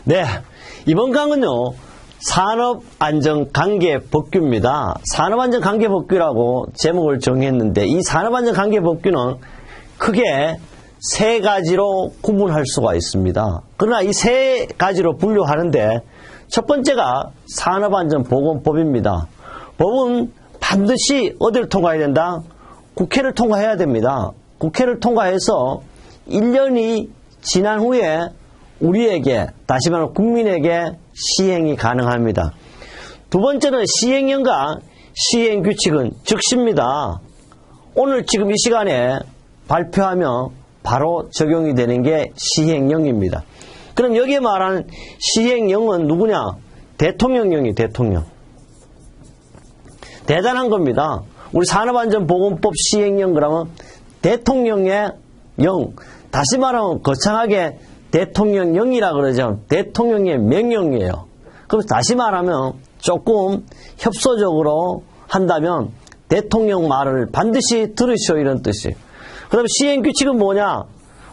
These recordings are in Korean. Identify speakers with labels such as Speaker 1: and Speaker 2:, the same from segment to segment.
Speaker 1: 네, 이번 강은요, 산업안전관계법규입니다. 산업안전관계법규라고 제목을 정했는데, 이 산업안전관계법규는 크게 세 가지로 구분할 수가 있습니다. 그러나 이 세 가지로 분류하는데, 첫 번째가 산업안전보건법입니다. 법은 반드시 어디를 통과해야 된다? 국회를 통과해야 됩니다. 국회를 통과해서 1년이 지난 후에 우리에게, 다시 말하면 국민에게 시행이 가능합니다. 두 번째는 시행령과 시행규칙은 즉시입니다. 오늘 지금 이 시간에 발표하면 바로 적용이 되는 게 시행령입니다. 그럼 여기에 말하는 시행령은 누구냐? 대통령령이 대통령. 대단한 겁니다. 우리 산업안전보건법 시행령 그러면 대통령의 령, 다시 말하면 거창하게 대통령령이라 그러죠. 대통령의 명령이에요. 그럼 다시 말하면 조금 협소적으로 한다면 대통령 말을 반드시 들으시오 이런 뜻이에요. 그 다음에 시행규칙은 뭐냐?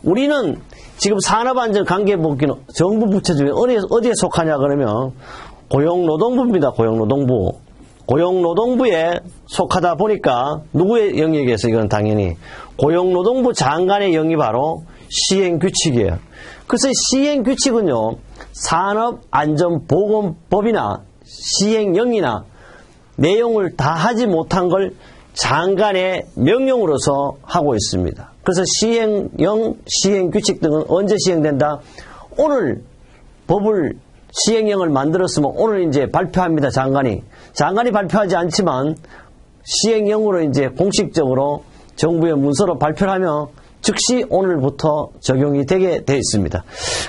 Speaker 1: 우리는 지금 산업안전관계법규는 정부 부처 중에 어디에 속하냐 그러면 고용노동부입니다. 고용노동부. 고용노동부에 속하다 보니까 누구의 영역에서 이건 당연히 고용노동부 장관의 영이 바로 시행규칙이에요. 그래서 시행규칙은요, 산업안전보건법이나 시행령이나 내용을 다 하지 못한 걸 장관의 명령으로서 하고 있습니다. 그래서 시행령, 시행규칙 등은 언제 시행된다? 오늘 법을, 시행령을 만들었으면 오늘 이제 발표합니다, 장관이. 장관이 발표하지 않지만 시행령으로 이제 공식적으로 정부의 문서로 발표를 하면 즉시 오늘부터 적용이 되게 되어 있습니다.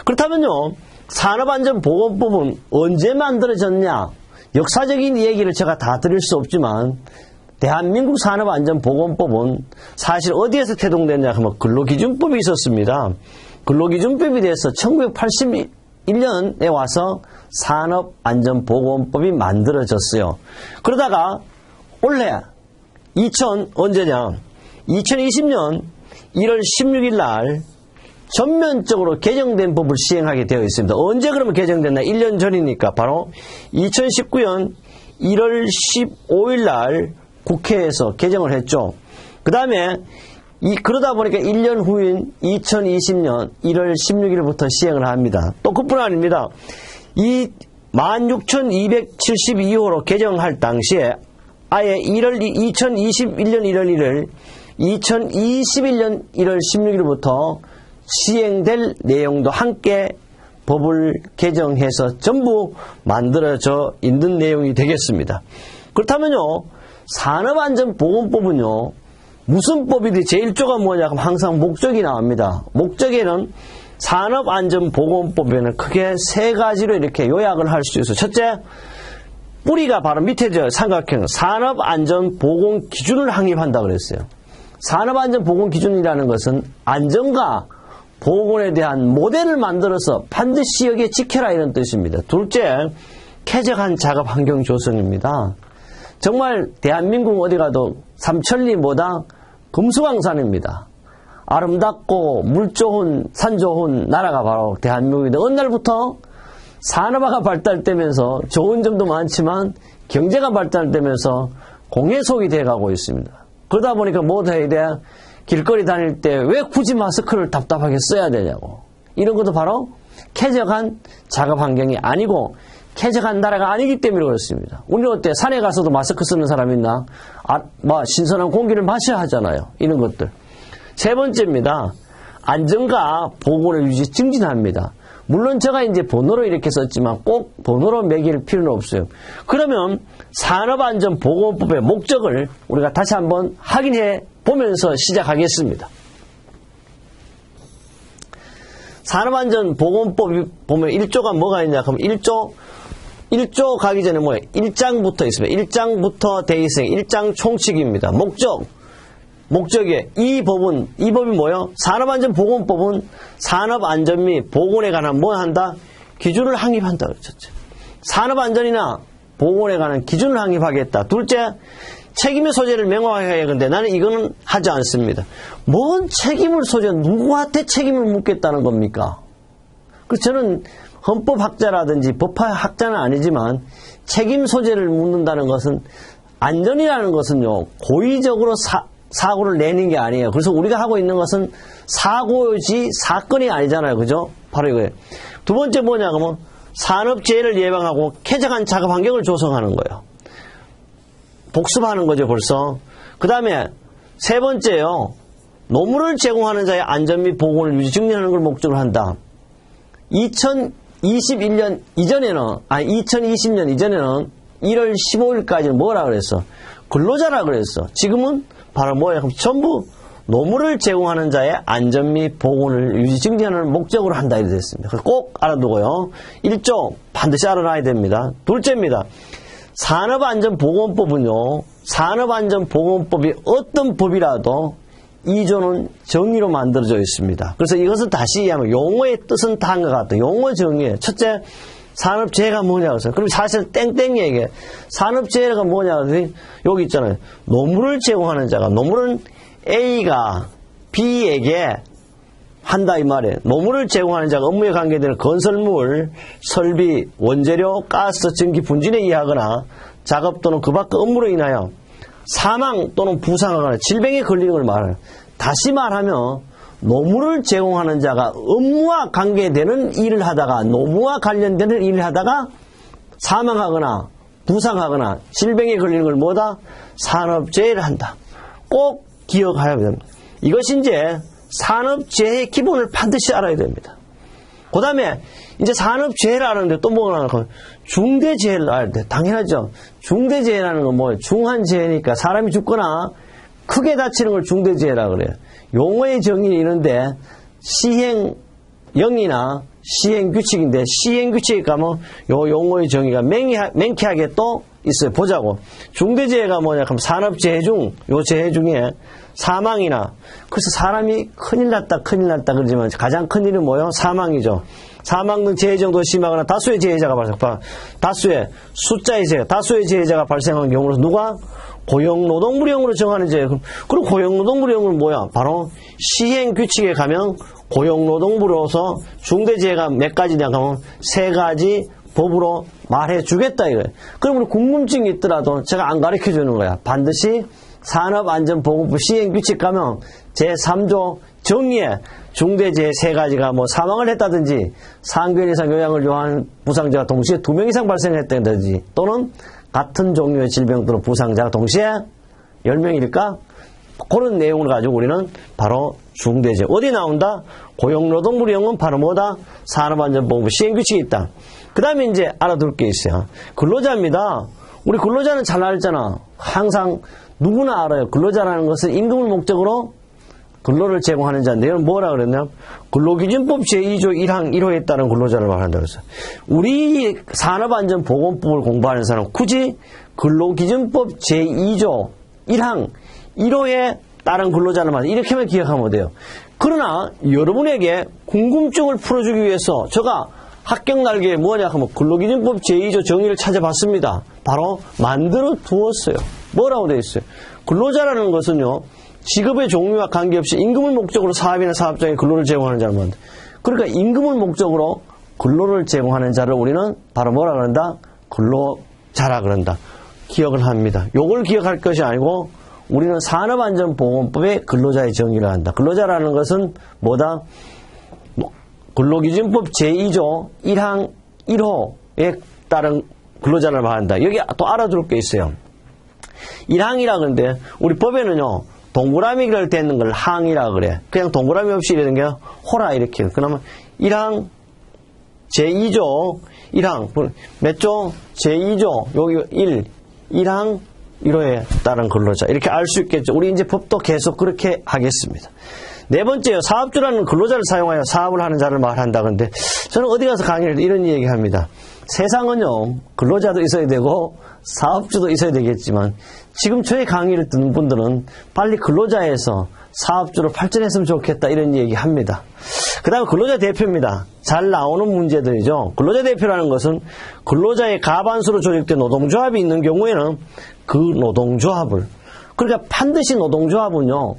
Speaker 1: 그렇다면요, 산업안전보건법은 언제 만들어졌냐? 역사적인 얘기를 제가 다 드릴 수 없지만 대한민국 산업안전보건법은 사실 어디에서 태동됐냐 하면 근로기준법이 있었습니다. 근로기준법에 대해서 1981년에 와서 산업안전보건법이 만들어졌어요. 그러다가 올해 언제냐? 2020년 1월 16일 날 전면적으로 개정된 법을 시행하게 되어 있습니다. 언제 그러면 개정됐나? 1년 전이니까 바로 2019년 1월 15일 날 국회에서 개정을 했죠. 그 다음에 그러다 보니까 1년 후인 2020년 1월 16일부터 시행을 합니다. 또 그뿐 아닙니다. 이 16,272호로 개정할 당시에 아예 2021년 1월 1일 2021년 1월 16일부터 시행될 내용도 함께 법을 개정해서 전부 만들어져 있는 내용이 되겠습니다. 그렇다면요, 산업안전보건법은요, 무슨 법이든 제1조가 뭐냐 하면 항상 목적이 나옵니다. 목적에는 산업안전보건법에는 크게 세 가지로 이렇게 요약을 할 수 있어요. 첫째, 뿌리가 바로 밑에 삼각형 산업안전보건기준을 확립한다 그랬어요. 산업안전보건기준이라는 것은 안전과 보건에 대한 모델을 만들어서 반드시 여기에 지켜라 이런 뜻입니다. 둘째, 쾌적한 작업환경 조성입니다. 정말 대한민국 어디 가도 삼천리 뭐다? 금수강산입니다. 아름답고 물 좋은 산 좋은 나라가 바로 대한민국인데 어느 날부터 산업화가 발달되면서 좋은 점도 많지만 경제가 발달되면서 공해속이 돼가고 있습니다. 그러다 보니까 뭐도 해야 돼? 길거리 다닐 때 왜 굳이 마스크를 답답하게 써야 되냐고. 이런 것도 바로 쾌적한 작업 환경이 아니고 쾌적한 나라가 아니기 때문에 그렇습니다. 우리는 어때? 산에 가서도 마스크 쓰는 사람 있나? 신선한 공기를 마셔야 하잖아요. 이런 것들. 세 번째입니다. 안전과 보건을 유지 증진합니다. 물론 제가 이제 번호로 이렇게 썼지만 꼭 번호로 매길 필요는 없어요. 그러면 산업안전보건법의 목적을 우리가 다시 한번 확인해 보면서 시작하겠습니다. 산업안전보건법이 보면 1조가 뭐가 있냐? 그럼 1조 가기 전에 뭐예요? 1장부터 있습니다. 1장부터 돼 있어요. 1장 총칙입니다. 목적에 이 법이 뭐예요? 산업안전보건법은 산업안전 및 보건에 관한 뭐 한다? 기준을 확립한다 그랬죠. 산업안전이나 보건에 관한 기준을 확립하겠다. 둘째, 책임의 소재를 명확하게 해야 하는데 나는 이거는 하지 않습니다. 뭔 책임을 누구한테 책임을 묻겠다는 겁니까? 그래서 저는 헌법학자라든지 법학자는 아니지만 책임 소재를 묻는다는 것은 안전이라는 것은요 고의적으로 사고를 내는 게 아니에요. 그래서 우리가 하고 있는 것은 사고지 사건이 아니잖아요. 그죠? 바로 이거예요. 두 번째 뭐냐 그러면 산업재해를 예방하고 쾌적한 작업 환경을 조성하는 거예요. 복습하는 거죠 벌써. 그 다음에 세 번째요. 노무를 제공하는 자의 안전 및 보건을 유지 증진하는 걸 목적으로 한다. 2020년 이전에는 1월 15일까지는 뭐라 그랬어? 근로자라 그랬어. 지금은 바로 뭐야? 전부 노무를 제공하는 자의 안전 및 보건을 유지 증진하는 목적으로 한다 이렇게 됐습니다. 그래서 꼭 알아두고요. 1조 반드시 알아놔야 됩니다. 둘째입니다. 산업안전보건법은요. 산업안전보건법이 어떤 법이라도 2조는 정의로 만들어져 있습니다. 그래서 이것은 다시 이해하면 용어의 뜻은 다한 것 같아요. 용어 정의예요. 첫째, 산업재해가 뭐냐고 했어요. 그럼 사실 땡땡 얘기해. 산업재해가 뭐냐고 했더니 여기 있잖아요. 노무를 제공하는 자가, 노무는 A가 B에게 한다 이 말이에요. 노무를 제공하는 자가 업무에 관계되는 건설물, 설비, 원재료, 가스, 전기 분진에 의하거나 작업 또는 그 밖의 업무로 인하여 사망 또는 부상하거나 질병에 걸리는 걸 말해요. 다시 말하면 노무를 제공하는 자가 업무와 관계되는 일을 하다가 노무와 관련되는 일을 하다가 사망하거나 부상하거나 질병에 걸리는 걸 뭐다? 산업재해를 한다. 꼭 기억해야 됩니다. 이것이 이제 산업재해의 기본을 반드시 알아야 됩니다. 그 다음에 이제 산업재해를 아는데 또 뭐가 나올까요? 중대재해를 알아야 돼. 당연하죠. 중대재해라는 건 뭐예요? 중한 재해니까 사람이 죽거나 크게 다치는 걸 중대재해라 그래요. 용어의 정의는 이런데 시행령이나 시행규칙인데 시행규칙에 가면 요 용어의 정의가 맹쾌하게 또 있어요. 보자고. 중대재해가 뭐냐 그럼 산업재해 중 요 재해 중에 사망이나 그래서 사람이 큰일 났다 그러지만 가장 큰 일은 뭐예요? 사망이죠. 사망 등 재해 정도 심하거나 다수의 재해자가 다수의 재해자가 발생한 경우는 누가? 고용노동부령으로 정하는 재해. 그럼 고용노동부령은 뭐야? 바로 시행규칙에 가면 고용노동부로서 중대재해가 몇 가지냐 하면 3가지 법으로 말해주겠다 이거예요. 그럼 우리 궁금증이 있더라도 제가 안 가르쳐주는 거야. 반드시 산업안전보건법 시행규칙 가면 제3조 정의에 중대재해 3가지가 뭐 사망을 했다든지 상견 이상 요양을 요한 부상자가 동시에 2명 이상 발생했다든지 또는 같은 종류의 질병 또는 부상자가 동시에 10명일까? 그런 내용을 가지고 우리는 바로 중대재해. 어디 나온다? 고용노동부령은 바로 뭐다? 산업안전보건법 시행규칙이 있다. 그 다음에 이제 알아둘 게 있어요. 근로자입니다. 우리 근로자는 잘 알잖아. 항상 누구나 알아요. 근로자라는 것은 임금을 목적으로 근로를 제공하는 자인데 이건 뭐라 그랬냐? 근로기준법 제2조 1항 1호에 따른 근로자를 말한다고 했어요. 우리 산업안전보건법을 공부하는 사람은 굳이 근로기준법 제2조 1항 1호에 따른 근로자를 말한다. 이렇게만 기억하면 돼요. 그러나 여러분에게 궁금증을 풀어주기 위해서 제가 합격 날개에 뭐냐 하면 근로기준법 제2조 정의를 찾아봤습니다. 바로 만들어 두었어요. 뭐라고 되어 있어요? 근로자라는 것은요. 직업의 종류와 관계없이 임금을 목적으로 사업이나 사업장에 근로를 제공하는 자를 말한다. 그러니까 임금을 목적으로 근로를 제공하는 자를 우리는 바로 뭐라 그런다? 근로자라 그런다. 기억을 합니다. 요걸 기억할 것이 아니고 우리는 산업안전보건법의 근로자의 정의를 한다. 근로자라는 것은 뭐다? 근로기준법 제2조 1항 1호에 따른 근로자를 말한다. 여기 또 알아둘 게 있어요. 1항이라 그러는데 우리 법에는요. 동그라미를 대는 걸 항이라 그래. 그냥 동그라미 없이 이러는 게 호라 이렇게. 그러면 1항 제2조 1항 몇 조? 제2조 여기 1항 1호에 따른 근로자 이렇게 알 수 있겠죠. 우리 이제 법도 계속 그렇게 하겠습니다. 네 번째요. 사업주라는 근로자를 사용하여 사업을 하는 자를 말한다. 그런데 저는 어디 가서 강의를 이런 얘기합니다. 세상은요. 근로자도 있어야 되고 사업주도 있어야 되겠지만 지금 저의 강의를 듣는 분들은 빨리 근로자에서 사업주로 발전했으면 좋겠다 이런 얘기합니다. 그 다음에 근로자 대표입니다. 잘 나오는 문제들이죠. 근로자 대표라는 것은 근로자의 가반수로 조직된 노동조합이 있는 경우에는 그 노동조합을 그러니까 반드시 노동조합은요.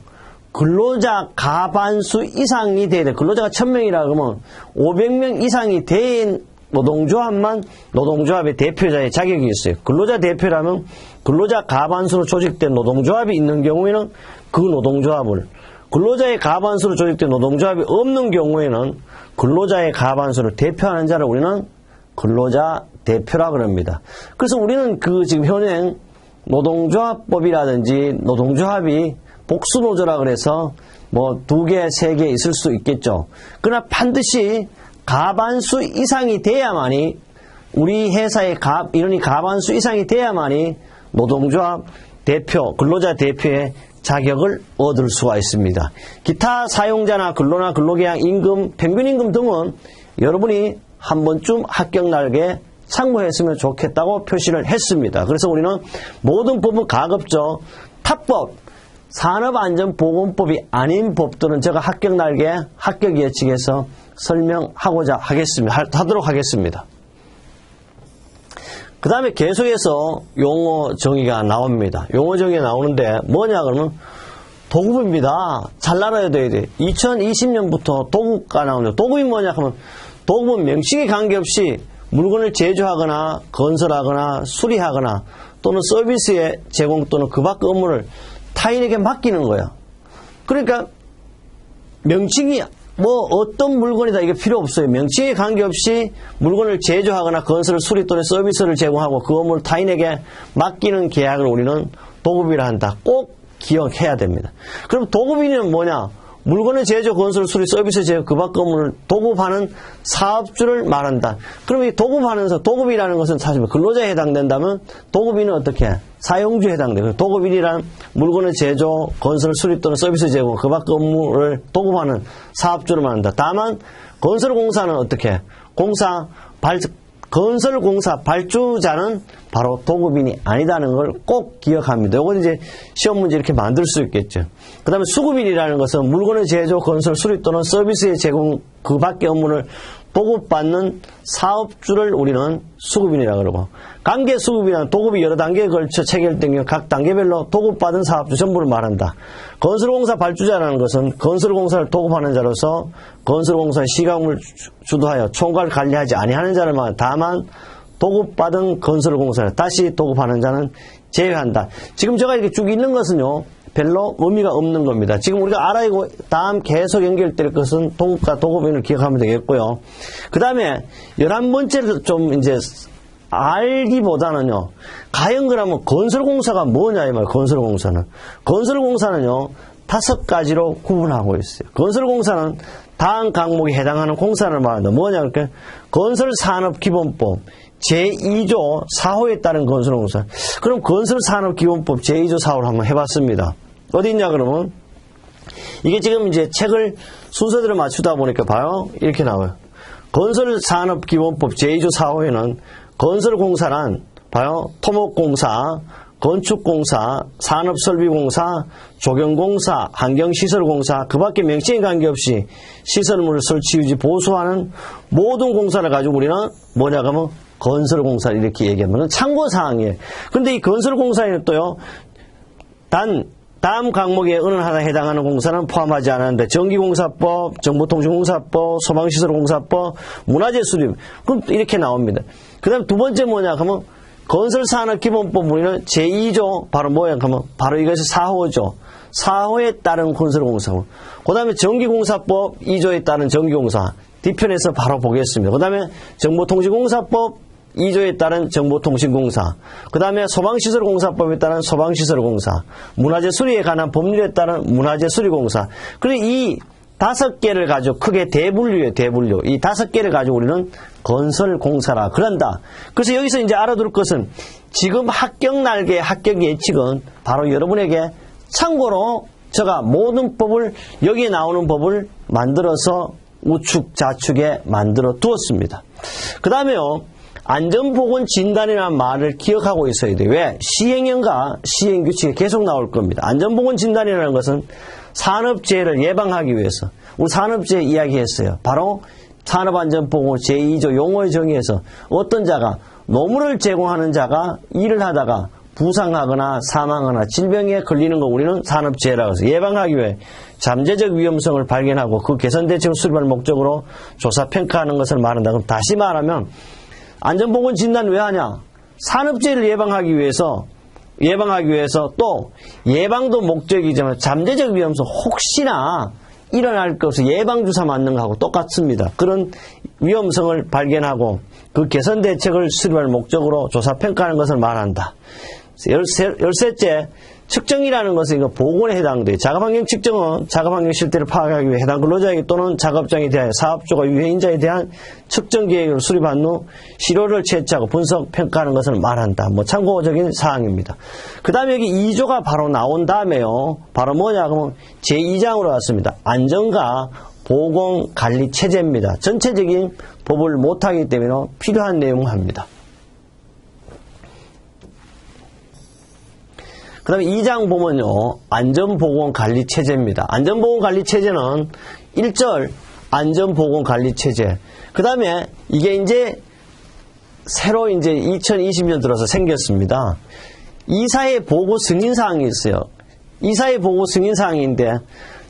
Speaker 1: 근로자 가반수 이상이 돼야 돼. 근로자가 1000명이라 그러면 500명 이상이 된 노동조합만 노동조합의 대표자의 자격이 있어요. 근로자 대표라면 근로자 과반수로 조직된 노동조합이 있는 경우에는 그 노동조합을, 근로자의 과반수로 조직된 노동조합이 없는 경우에는 근로자의 과반수를 대표하는 자를 우리는 근로자 대표라 그럽니다. 그래서 우리는 그 지금 현행 노동조합법이라든지 노동조합이 복수노조라 그래서 뭐 2개, 3개 있을 수 있겠죠. 그러나 반드시 과반수 이상이 돼야만이, 우리 회사의 이런이 과반수 이상이 돼야만이 노동조합 대표, 근로자 대표의 자격을 얻을 수가 있습니다. 기타 사용자나 근로나 근로계약 임금, 평균임금 등은 여러분이 한 번쯤 합격 날개에 참고했으면 좋겠다고 표시를 했습니다. 그래서 우리는 모든 법은 가급적 타법, 산업안전보건법이 아닌 법들은 제가 합격 날개에 합격 예측에서 설명하고자 하도록 하겠습니다. 그 다음에 계속해서 용어 정의가 나옵니다. 용어 정의가 나오는데 뭐냐 그러면 도급입니다. 잘 알아야 돼야 돼. 2020년부터 도급가 나오는데 도급이 뭐냐 하면 도급은 명칭에 관계없이 물건을 제조하거나 건설하거나 수리하거나 또는 서비스의 제공 또는 그 밖의 업무를 타인에게 맡기는 거야. 그러니까 명칭이 뭐 어떤 물건이다 이게 필요 없어요. 명칭에 관계없이 물건을 제조하거나 건설, 수리 또는 서비스를 제공하고 그 업무를 타인에게 맡기는 계약을 우리는 도급이라 한다. 꼭 기억해야 됩니다. 그럼 도급인은 뭐냐? 물건의 제조, 건설, 수리, 서비스 제공 그 밖의 업무를 도급하는 사업주를 말한다. 그럼 이 도급이라는 것은 사실 근로자에 해당된다면 도급인은 어떻게 해? 사용주에 해당돼요. 도급인이란 물건의 제조, 건설, 수리 또는 서비스 제공 그 밖의 업무를 도급하는 사업주를 말한다. 다만 건설공사는 어떻게 해? 건설공사 발주자는 바로 도급인이 아니다는 걸 꼭 기억합니다. 이건 이제 시험 문제 이렇게 만들 수 있겠죠. 그 다음에 수급인이라는 것은 물건의 제조, 건설, 수리 또는 서비스의 제공 그 밖의 업무를 도급받는 사업주를 우리는 수급인이라고 그러고, 관계수급이란 도급이 여러 단계에 걸쳐 체결된 경우 각 단계별로 도급받은 사업주 전부를 말한다. 건설공사 발주자라는 것은 건설공사를 도급하는 자로서 건설공사의 시간을 주도하여 총괄 관리하지 아니하는 자를 말한다. 다만 도급받은 건설공사를 다시 도급하는 자는 제외한다. 지금 제가 이렇게 쭉 읽는 것은요, 별로 의미가 없는 겁니다. 지금 우리가 알아야 하고 다음 계속 연결될 것은 도급과 도급인을 기억하면 되겠고요. 그 다음에 11번째를 좀 이제 알기보다는요, 과연 그러면 건설공사가 뭐냐 이 말. 건설공사는요 5가지로 구분하고 있어요. 건설공사는 다음 항목에 해당하는 공사를 말한다. 뭐냐 그러니까 건설산업기본법 제2조 4호에 따른 건설공사. 그럼 건설산업기본법 제2조 4호를 한번 해봤습니다. 어디 있냐 그러면 이게 지금 이제 책을 순서대로 맞추다 보니까 봐요. 이렇게 나와요. 건설산업기본법 제2조 4호에는 건설공사란 봐요. 토목공사, 건축공사, 산업설비공사, 조경공사, 환경시설공사, 그 밖에 명칭에 관계없이 시설물을 설치, 유지, 보수하는 모든 공사를 가지고 우리는 뭐냐 하면 건설공사를 이렇게 얘기하면 참고사항이에요. 그런데 이 건설공사에는 또요, 다음 항목에 어느 하나 해당하는 공사는 포함하지 않았는데 전기공사법, 정보통신공사법, 소방시설공사법, 문화재수립 그럼 이렇게 나옵니다. 그 다음 두 번째 뭐냐 하면 건설산업기본법 우리는 제2조 바로 뭐야 하면 바로 이것이 4호죠. 4호에 따른 건설공사고, 그 다음에 전기공사법 2조에 따른 전기공사 뒤편에서 바로 보겠습니다. 그 다음에 정보통신공사법 2조에 따른 정보통신공사, 그 다음에 소방시설공사법에 따른 소방시설공사, 문화재수리에 관한 법률에 따른 문화재수리공사. 그리고 이 5개를 가지고 크게 대분류예요. 대분류. 이 5개를 가지고 우리는 건설공사라 그런다. 그래서 여기서 이제 알아둘 것은 지금 합격 날개 합격 예측은 바로 여러분에게 참고로 제가 모든 법을 여기에 나오는 법을 만들어서 우측 좌측에 만들어 두었습니다. 그 다음에요, 안전보건진단이라는 말을 기억하고 있어야 돼요. 왜? 시행령과 시행규칙이 계속 나올 겁니다. 안전보건진단이라는 것은 산업재해를 예방하기 위해서, 우리 산업재해 이야기했어요. 바로 산업안전보건 제2조 용어의 정의에서 어떤 자가, 노무를 제공하는 자가 일을 하다가 부상하거나 사망하거나 질병에 걸리는 거 우리는 산업재해라고 해서 예방하기 위해 잠재적 위험성을 발견하고 그 개선 대책을 수립할 목적으로 조사 평가하는 것을 말한다. 그럼 다시 말하면 안전보건 진단 왜 하냐? 산업재해를 예방하기 위해서 또 예방도 목적이지만 잠재적 위험성 혹시나 일어날 것을 예방주사 맞는 것하고 똑같습니다. 그런 위험성을 발견하고 그 개선 대책을 수립할 목적으로 조사 평가하는 것을 말한다. 열셋째, 측정이라는 것은 이거 보건에 해당돼요. 작업환경 측정은 작업환경 실태를 파악하기 위해 해당 근로자에게 또는 작업장에 대하여 사업주가 유해인자에 대한 측정 계획을 수립한 후 시료를 채취하고 분석, 평가하는 것을 말한다. 참고적인 사항입니다. 그 다음에 여기 2조가 바로 나온 다음에요. 바로 뭐냐 그러면 제2장으로 왔습니다. 안전과 보건관리체제입니다. 전체적인 법을 못하기 때문에 필요한 내용을 합니다. 그 다음에 2장 보면요. 안전보건관리체제입니다. 안전보건관리체제는 1절 안전보건관리체제. 그 다음에 이게 이제 새로 이제 2020년 들어서 생겼습니다. 이사회 보고 승인사항이 있어요. 이사회 보고 승인사항인데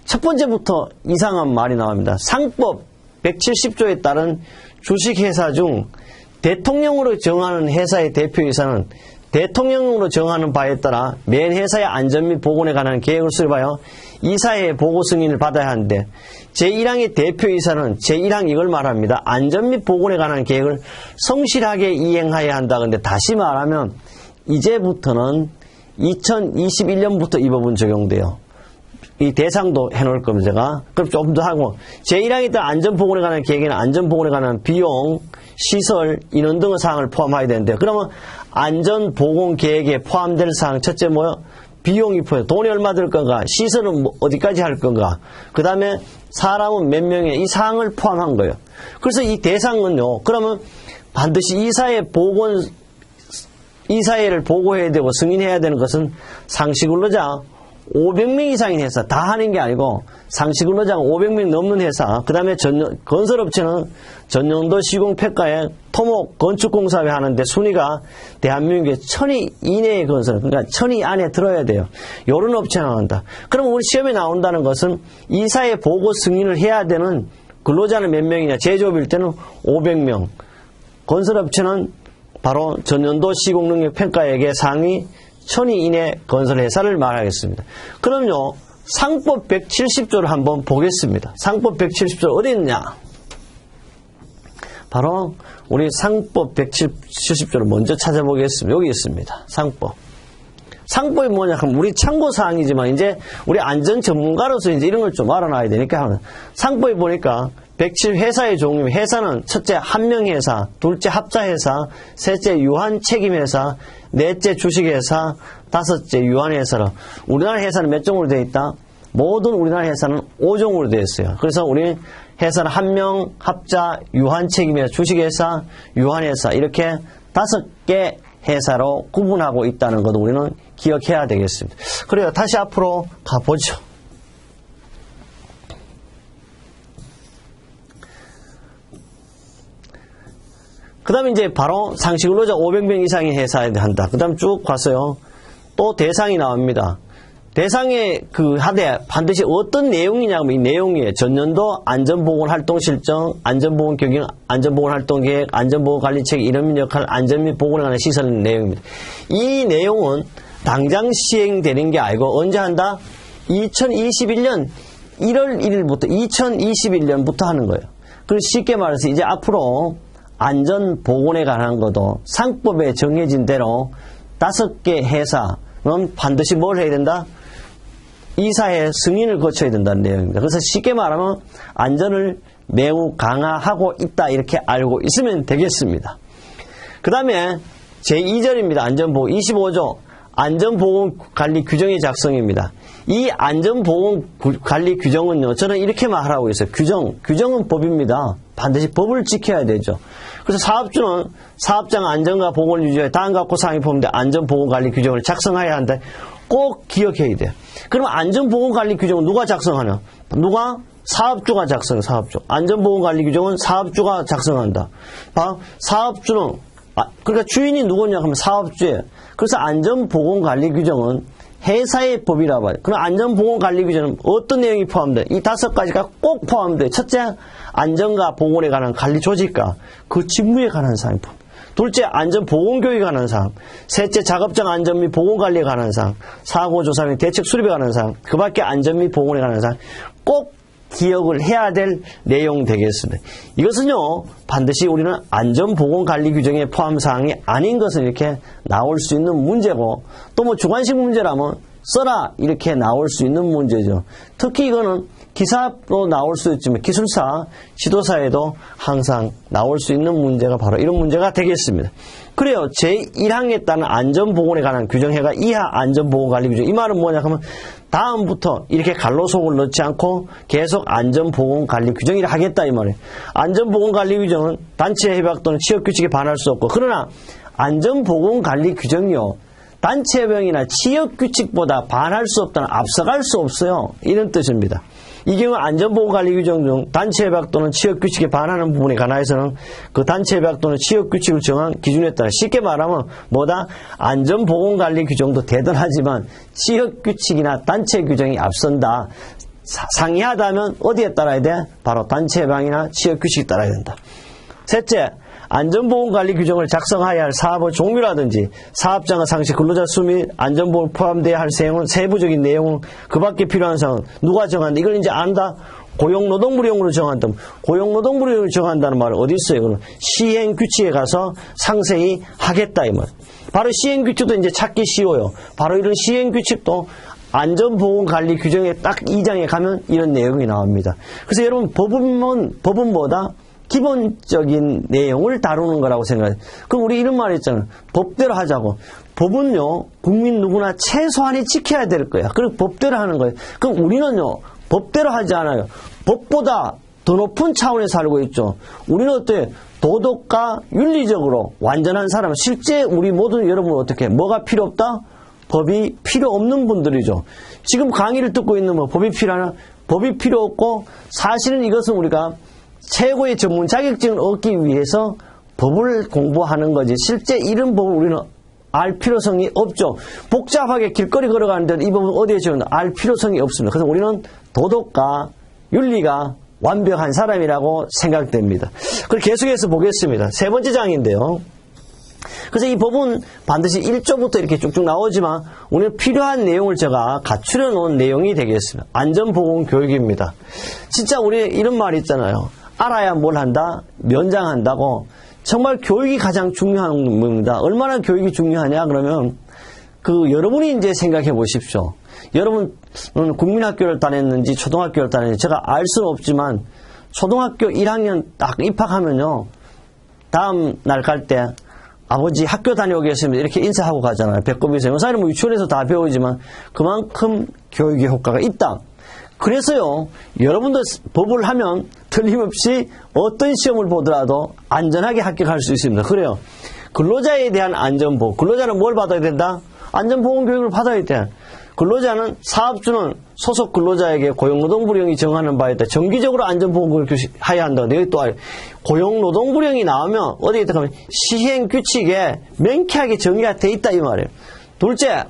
Speaker 1: 첫 번째부터 이상한 말이 나옵니다. 상법 170조에 따른 주식회사 중 대통령으로 정하는 회사의 대표이사는 대통령으로 정하는 바에 따라 맨 회사의 안전 및 보건에 관한 계획을 수립하여 이사회의 보고 승인을 받아야 하는데 제1항의 대표이사는 제1항 이걸 말합니다. 안전 및 보건에 관한 계획을 성실하게 이행해야 한다. 근데 다시 말하면 이제부터는 2021년부터 이 법은 적용돼요. 이 대상도 해놓을 겁니다. 제가. 그럼 좀 더 하고 제1항에 따라 안전보건에 관한 계획에는 안전보건에 관한 비용, 시설, 인원 등의 사항을 포함해야 되는데 그러면 안전보건계획에 포함될 사항 첫째 뭐요? 비용이 포함. 돈이 얼마 들 건가? 시설은 어디까지 할 건가? 그 다음에 사람은 몇 명에 이 사항을 포함한 거예요. 그래서 이 대상은요. 그러면 반드시 이사회를 보고해야 되고 승인해야 되는 것은 상시근로자 500명 이상인 회사 다 하는 게 아니고 상시근로자가 500명 넘는 회사 그 다음에 건설업체는 전년도 시공평가에 토목 건축공사에 하는데 순위가 대한민국에 1000위 이내의 건설 그러니까 1000위 안에 들어야 돼요. 이런 업체 나온다. 그럼 우리 시험에 나온다는 것은 이사회 보고 승인을 해야 되는 근로자는 몇 명이냐. 제조업일 때는 500명 건설업체는 바로 전년도 시공능력 평가액의 상위 1000위 이내 건설회사를 말하겠습니다. 그럼요. 상법 170조를 한번 보겠습니다. 상법 170조 어디 있냐? 바로 우리 상법 170조를 먼저 찾아보겠습니다. 여기 있습니다. 상법. 상법이 뭐냐 하면 우리 참고사항이지만 이제 우리 안전 전문가로서 이제 이런 걸 좀 알아놔야 되니까 상법에 보니까 107 회사의 종류, 회사는 첫째 한명회사, 둘째 합자회사, 셋째 유한책임회사, 넷째 주식회사, 다섯째 유한회사로 우리나라 회사는 몇 종으로 되어 있다? 모든 우리나라 회사는 5종으로 되어 있어요. 그래서 우리 회사는 한명, 합자, 유한책임회사, 주식회사, 유한회사 이렇게 5개 회사로 구분하고 있다는 것도 우리는 기억해야 되겠습니다. 그래요. 다시 앞으로 가보죠. 그 다음에 이제 바로 상시근로자 500명 이상의 회사에 한다. 그 다음 쭉 갔어요. 또 대상이 나옵니다. 대상에 하되 반드시 어떤 내용이냐면 이 내용이에요. 전년도 안전보건 활동 실정, 안전보건 경영, 안전보건 활동 계획, 안전보건 관리책, 이름 및 역할, 안전 및 보건에 관한 시설 내용입니다. 이 내용은 당장 시행되는 게 아니고 언제 한다? 2021년 1월 1일부터 2021년부터 하는 거예요. 그래서 쉽게 말해서 이제 앞으로 안전보건에 관한 것도 상법에 정해진 대로 5개 회사는 반드시 뭘 해야 된다? 이사회 승인을 거쳐야 된다는 내용입니다. 그래서 쉽게 말하면 안전을 매우 강화하고 있다 이렇게 알고 있으면 되겠습니다. 그 다음에 제2절입니다. 안전보건 25조 안전보건관리 규정의 작성입니다. 이 안전보건관리 규정은요. 저는 이렇게 말하고 있어요. 규정은 법입니다. 반드시 법을 지켜야 되죠. 그래서 사업주는 사업장 안전과 보건을 유지하여 다음과 같고 사항이 포함된 안전보건관리 규정을 작성해야 한다. 꼭 기억해야 돼요. 그러면 안전보건관리 규정은 누가 작성하냐? 누가? 사업주가 작성해. 사업주. 안전보건관리 규정은 사업주가 작성한다. 사업주는 그러니까 주인이 누구냐 하면 사업주예요. 그래서 안전보건관리규정은 회사의 법이라고 봐요. 그럼 안전보건관리규정은 어떤 내용이 포함돼요? 이 5가지가 꼭 포함돼요. 첫째, 안전과 보건에 관한 관리 조직과 그 직무에 관한 사항. 둘째, 안전보건교육에 관한 사항. 셋째, 작업장 안전 및 보건관리에 관한 사항. 사고조사 및 대책 수립에 관한 사항. 그 밖에 안전 및 보건에 관한 사항. 꼭 기억을 해야 될 내용 되겠습니다. 이것은요, 반드시 우리는 안전보건관리 규정에 포함 사항이 아닌 것은 이렇게 나올 수 있는 문제고, 또 뭐 주관식 문제라면 써라 이렇게 나올 수 있는 문제죠. 특히 이거는 기사로 나올 수 있지만 기술사, 지도사에도 항상 나올 수 있는 문제가 바로 이런 문제가 되겠습니다. 그래요. 제1항에 따른 안전보건에 관한 규정해가 이하 안전보건관리 규정. 이 말은 뭐냐 하면 다음부터 이렇게 갈로속을 넣지 않고 계속 안전보건관리 규정이라 하겠다 이 말이에요. 안전보건관리 규정은 단체 협약 또는 취업규칙에 반할 수 없고, 그러나 안전보건관리 규정이요, 단체 협약이나 취업규칙보다 반할 수 없다는, 앞서갈 수 없어요. 이런 뜻입니다. 이 경우 안전보건관리 규정 중 단체 협약 또는 취업규칙에 반하는 부분에 관하여서는 그 단체 협약 또는 취업규칙을 정한 기준에 따라, 쉽게 말하면 뭐다? 안전보건관리 규정도 대단하지만 취업규칙이나 단체 규정이 앞선다. 상이하다면 어디에 따라야 돼? 바로 단체 협약이나 취업규칙에 따라야 된다. 셋째, 안전보건관리 규정을 작성하여야 할 사업의 종류라든지 사업장의 상시, 근로자 수 및 안전보건 포함되어야 할 세부적인 내용은 그 밖에 필요한 사항은 누가 정한다? 이걸 이제 안다? 고용노동부령으로 정한다. 고용노동부령으로 정한다는 말은 어디 있어요? 그럼 시행규칙에 가서 상세히 하겠다 이 말. 바로 시행규칙도 이제 찾기 쉬워요. 바로 이런 시행규칙도 안전보건관리 규정의 딱 2장에 가면 이런 내용이 나옵니다. 그래서 여러분 법은 뭐다? 기본적인 내용을 다루는 거라고 생각해요. 그럼 우리 이런 말 있잖아요. 법대로 하자고. 법은요, 국민 누구나 최소한이 지켜야 될 거야. 그리고 법대로 하는 거예요. 그럼 우리는요, 법대로 하지 않아요. 법보다 더 높은 차원에 살고 있죠. 우리는 어때요? 도덕과 윤리적으로 완전한 사람. 실제 우리 모든 여러분 어떻게, 뭐가 필요 없다? 법이 필요 없는 분들이죠. 지금 강의를 듣고 있는 뭐 법이 필요하나? 법이 필요 없고, 사실은 이것은 우리가 최고의 전문 자격증을 얻기 위해서 법을 공부하는 거지, 실제 이런 법을 우리는 알 필요성이 없죠. 복잡하게 길거리 걸어가는데 이 법은 어디에 적었나? 알 필요성이 없습니다. 그래서 우리는 도덕과 윤리가 완벽한 사람이라고 생각됩니다. 그걸 계속해서 보겠습니다. 세 번째 장인데요. 그래서 이 법은 반드시 1조부터 이렇게 쭉쭉 나오지만 우리는 필요한 내용을 제가 갖추려 놓은 내용이 되겠습니다. 안전보건교육입니다. 진짜 우리 이런 말이 있잖아요. 알아야 뭘 한다? 면장한다고. 정말 교육이 가장 중요한 겁니다. 얼마나 교육이 중요하냐? 그러면 여러분이 이제 생각해 보십시오. 여러분은 국민학교를 다녔는지 초등학교를 다녔는지 제가 알 수는 없지만 초등학교 1학년 딱 입학하면요, 다음 날 갈 때 아버지 학교 다녀오겠습니다 이렇게 인사하고 가잖아요. 배꼽에서. 요새는 뭐 유치원에서 다 배우지만 그만큼 교육의 효과가 있다. 그래서요, 여러분도 법을 하면 틀림없이 어떤 시험을 보더라도 안전하게 합격할 수 있습니다. 그래요. 근로자에 대한 안전보호. 근로자는 뭘 받아야 된다? 안전보건교육을 받아야 돼. 근로자는, 사업주는 소속 근로자에게 고용노동부령이 정하는 바에 따라 정기적으로 안전보건교육을 해야 한다. 여기 또 고용노동부령이 나오면 어디에 들어가면 시행규칙에 명쾌하게 정의가 돼 있다 이 말이에요. 둘째,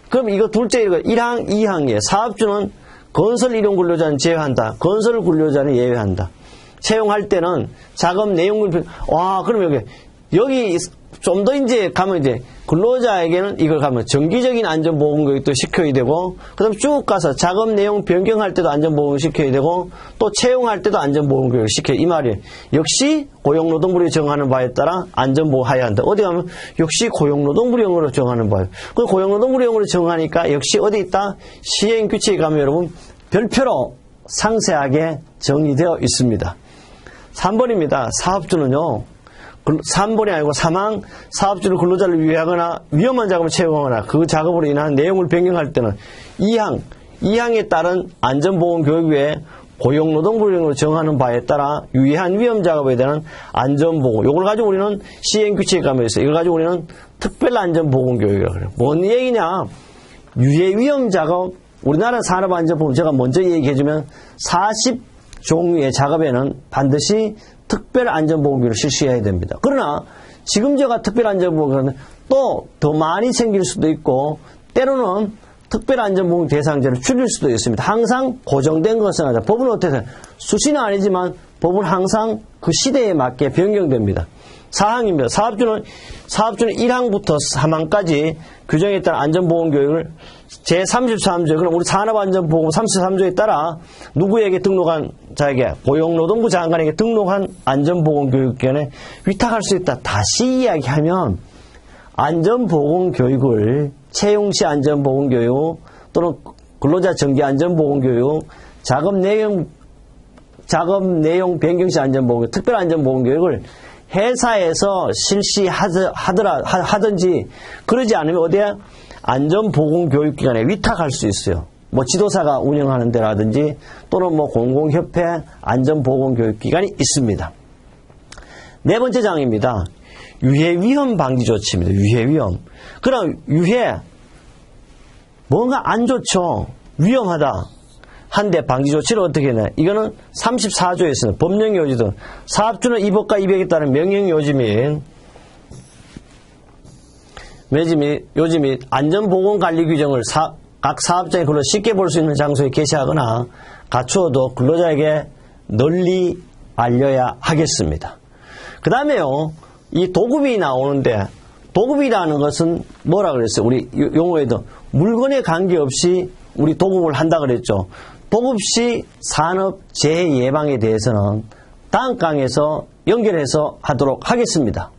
Speaker 1: 그럼 이거 1항, 2항이에요. 사업주는 건설 일용 근로자는 제외한다. 건설 근로자는 예외한다. 채용할 때는 작업 내용을, 그럼 여기 좀 더 이제 가면 이제 근로자에게는 이걸 가면 정기적인 안전보건교육도 시켜야 되고, 그 다음에 쭉 가서 작업 내용 변경할 때도 안전보건 시켜야 되고, 또 채용할 때도 안전보건교육 시켜야, 이 말이에요. 역시 고용노동부령이 정하는 바에 따라 안전보호해야 한다. 어디 가면 역시 고용노동부령으로 정하는 바예요. 그 고용노동부령으로 정하니까 역시 어디 있다? 시행규칙에 가면 여러분 별표로 상세하게 정의되어 있습니다. 3번입니다. 사업주는요, 3번이 아니고 3항, 사업주는 근로자를 위하거나 위험한 작업을 채용하거나 그 작업으로 인한 내용을 변경할 때는 2항에 따른 안전보건교육 외에 고용노동부령으로 정하는 바에 따라 유해한 위험 작업에 대한 안전보고, 이걸 가지고 우리는 시행규칙에 가면 있어요. 이걸 가지고 우리는 특별안전보건교육이라고 그래요. 뭔 얘기냐? 유해 위험 작업, 우리나라 산업안전보건 제가 먼저 얘기해주면 40종류의 작업에는 반드시 특별안전보건교육을 실시해야 됩니다. 그러나 지금 제가 특별안전보건 또 더 많이 생길 수도 있고 때로는 특별안전보건 대상자를 줄일 수도 있습니다. 항상 고정된 것은 아니라 법은 어떻게 수시는 아니지만 법은 항상 그 시대에 맞게 변경됩니다. 사항입니다. 사업주는 1항부터 3항까지 규정에 따른 안전보건교육을 제33조, 그럼 우리 산업안전보건 33조에 따라 누구에게 등록한 자에게, 고용노동부 장관에게 등록한 안전보건교육기관에 위탁할 수 있다. 다시 이야기하면 안전보건교육을 채용시 안전보건교육 또는 근로자 정기안전보건교육, 작업 내용 변경시 안전보건교육, 특별안전보건교육을 회사에서 실시하든지 그러지 않으면 어디에 안전보건교육기관에 위탁할 수 있어요. 뭐 지도사가 운영하는 데라든지 또는 뭐 공공협회 안전보건교육기관이 있습니다. 네 번째 장입니다. 유해위험 방지 조치입니다. 유해위험. 그럼 뭔가 안 좋죠. 위험하다. 한데 방지 조치를 어떻게 했냐. 이거는 34조에 있습니다. 법령 요지도 사업주는 이 법과 이 법에 따른 명령 요지 및 안전보건관리 규정을 각 사업장의 근로 쉽게 볼 수 있는 장소에 게시하거나 갖추어도 근로자에게 널리 알려야 하겠습니다. 그 다음에요, 이 도급이 나오는데, 도급이라는 것은 뭐라 그랬어요? 우리 용어에도 물건에 관계없이 우리 도급을 한다 그랬죠. 도급 시 산업 재해 예방에 대해서는 다음 강에서 연결해서 하도록 하겠습니다.